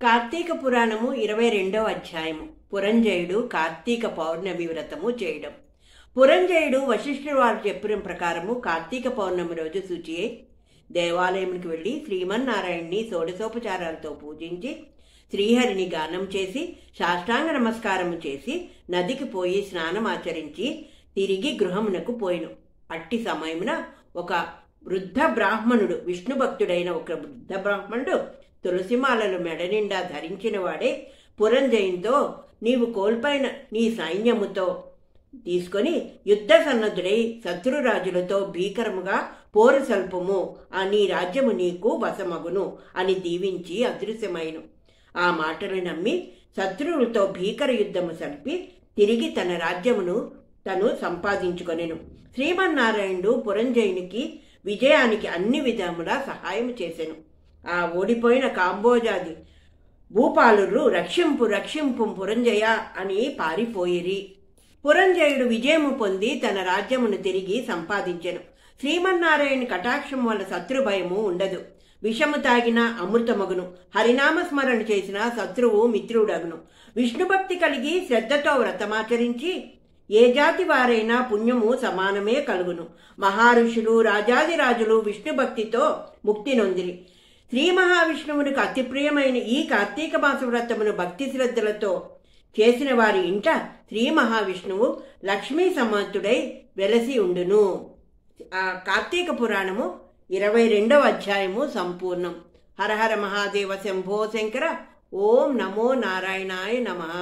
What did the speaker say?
కార్తీక పురాణము 22వ అధ్యాయము. పురంజయుడు కార్తీక పౌర్ణమి వ్రతము చేయడం. పురంజయుడు వశిష్ఠుడు వారు చెప్పిన ప్రకారము కార్తీక పౌర్ణమి రోజు శుచియే దేవాలయంకి వెళ్లి శ్రీమన్నారాయణ్ణి షోడశోపచారాలతో పూజించి శ్రీహరిని గానం చేసి సాష్టాంగ నమస్కారము చేసి నదికి పోయి స్నానమాచరించి తిరిగి గృహమునకు పోయిను. అట్టి సమయమున ఒక వృద్ధ బ్రాహ్మణుడు, విష్ణు భక్తుడైన ఒక వృద్ధ బ్రాహ్మణుడు తులసిమాలలు మెడ నిండా ధరించిన వాడే పురంజయునితో, నీవు కోల్పోయిన నీ సైన్యముతో తీసుకొని యుద్ధ సన్నద్ధుడై శత్రురాజులతో భీకరముగా పోరు సల్పము, ఆ నీ రాజ్యము నీకు వశమగును అని దీవించి అదృశ్యమైను. ఆ మాటలు నమ్మి శత్రువులతో భీకర యుద్ధము సల్పి తిరిగి తన రాజ్యమును తను సంపాదించుకొనెను. శ్రీమన్నారాయణుడు పురంజయునికి విజయానికి అన్ని విధములా సహాయం చేసెను. ఆ ఓడిపోయిన కాంబోజాది భూపాలురు రక్షింపు రక్షింపు పురంజయ అని పారిపోయిరి. పురంజయుడు విజయము పొంది తన రాజ్యమును తిరిగి సంపాదించెను. శ్రీమన్నారాయణ కటాక్షం వల్ల శత్రుభయము ఉండదు. విషము తాగిన అమృతమగును, హరినామస్మరణ చేసిన శత్రువు మిత్రుడగును. విష్ణుభక్తి కలిగి శ్రద్ధతో వ్రతమాచరించి ఏ జాతి వారైనా పుణ్యము సమానమే కలుగును. మహారుషులు రాజాదిరాజులు విష్ణుభక్తితో ముక్తి నొందిరి. శ్రీ మహావిష్ణువునికి అతి ప్రియమైన ఈ కార్తీక మాస వ్రతమును భక్తి శ్రద్ధలతో చేసిన వారి ఇంట శ్రీ మహావిష్ణువు లక్ష్మీ సమర్థుడై వెలసి ఉండును. ఆ కార్తీక పురాణము 22వ అధ్యాయము సంపూర్ణం. హర హర మహాదేవ శంభో శంకర. ఓం నమో నారాయణాయ నమః.